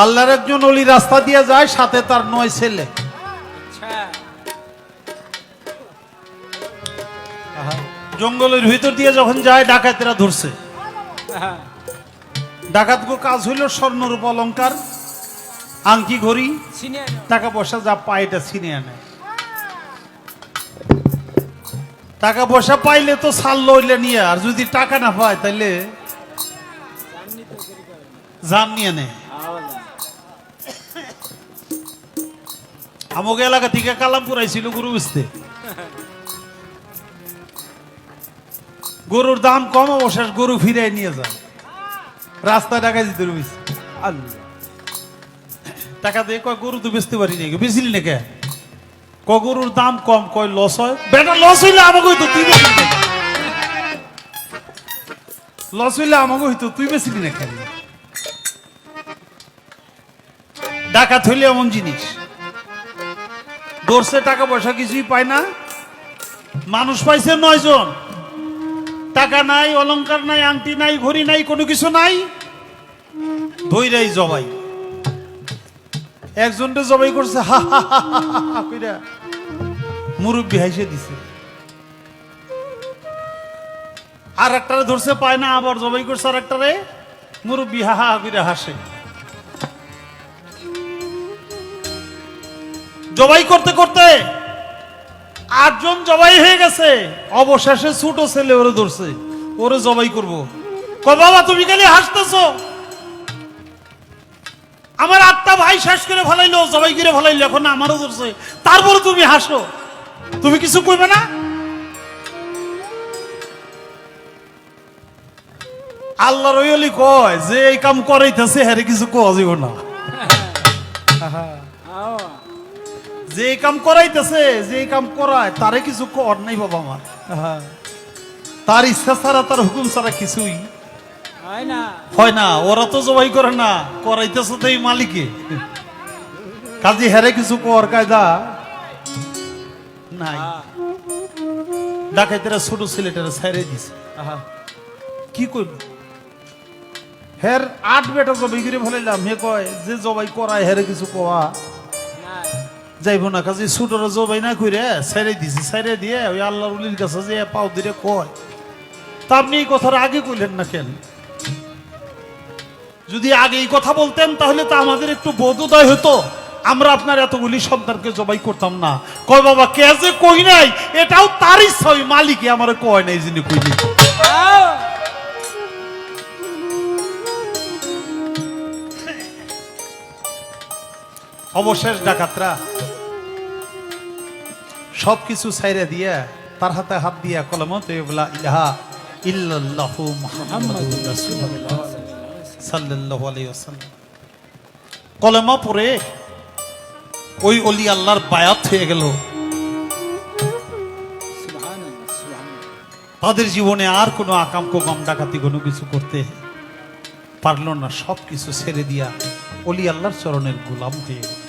আল্লাহর একজন ওলি রাস্তা দিয়ে যায়, সাথে তার 9 ছেলে। জঙ্গলের ভিতর দিয়ে যখন যায়, ডাকাতেরা ধরছে। ডাকাতগো কাজ হইল স্বর্ণরূপ অলঙ্কার, আংটি, ঘড়ি, টাকা পয়সা যা পায় এটা ছিনিয়ে আনে। টাকা পয়সা পাইলে তো ছাড় লইলে নিয়ে, আর যদি টাকা না পায় তাইলে জান নিয়ে নেয়। আমাকে এলাকা থেকে কালামপুর আইছিল গরু বেচতে। গরুর দাম কম, অবশেষ গরু ফিরে নিয়ে যায়। রাস্তায় টাকা দিতে রয়েছে, টাকা দিয়ে কয় গরু তো বেচতে পারি নাকি, বেচিলি না কে? গরুর দাম কম, কয় লস হয়। বেটা লস হইলে আমাকে হইতো, তুই বেচিলি না? লস হইলে আমাকে হইতো, তুই বেচিলি না কেন? ডাকাত হইলে এমন জিনিস, ধরছে, টাকা পয়সা কিছুই পায় না। মানুষ পাইছে 9 জন, টাকা নাই, অলংকার নাই, আংটি নাই, ঘড়ি নাই, কোনো কিছু নাই। ধইরাই জবাই। একজনটা জবাই করছে, হা হা হা হা কইরা মুরব্বি হাসে দিছে। আর একটারে ধরছে, পায় না, আবার জবাই করছে আর একটারে, মুরব্বি হা হা কইরা হাসে। জবাই করতে করতে 8 জন জবাই হয়ে গেছে। অবশেষে ছোট ছেলে ওরে ধরছে, ওরে জবাই করবো। কয় বাবা তুমি খালি হাসতেছো, আমার 8টা ভাই শেষ করে ফেলাইলো, জবাই করে ফেলাইলো, এখন আমারও ধরছে, তারপরে তুমি হাসো, তুমি কিছু কইবে না? আল্লাহর ওলি কয় যে এই কাম করাইতেছে হ্যারে কিছু কোয়া যাইব না। যে কাম করাইতেছে, যে কাম করায়, তারে কিছু কর নাই বাবা আমার। তার ইচ্ছা ছাড়া, তার হুকুম ছাড়া কিছুই হয় না। ওরা তো জবাই করে না, করাইতেছে তো এই মালিকে। কাজী হেরে কিছু কর কায়দা নাই। ডাকাইতেরা ছোট ছেলেটারে ছাইরে দিছে। কি করব? হের 8 বেটা জবাই করে ফেলাইলাম। হে কয় যে জবাই করায় হেরে কিছু কোয়া যাইব না। কাজে ছোটরা জবাই না কইরে ছাইরে দিছে। ছাইরে দিয়ে ওই আল্লাহর ওলির কাছে যে পাও দিরে কয়, তা আপনি এই কথার আগে কইলেন না কেন? যদি আগে এই কথা বলতেন তাহলে তো আমাদের একটু বোধোদয় হতো, আমরা আপনার এতগুলি সন্তানকে জবাই করতাম না। কয় বাবা কে যে কই নাই, এটাও তার ইচ্ছা, ওই মালিকই আমার কয় নাই, যিনি কইনি। অবশেষ ডাকাতরা সবকিছু ছাইরা দিয়া তার হাতে হাত দিয়া কলমা তৈয়বা ইলাহা ইল্লাল্লাহু মুহাম্মাদুর রাসূলুল্লাহ সাল্লাল্লাহু আলাইহি ওয়াসাল্লাম কলমা পড়ে ওই ওলি আল্লাহর বায়াত হয়ে গেল। তাদের জীবনে আর কোনো আকাম কোকাম ডাকাতি কোনো কিছু করতে পারল না, সবকিছু ছেড়ে দিয়া ওলি আল্লাহর চরণের গোলাম হয়ে গেল।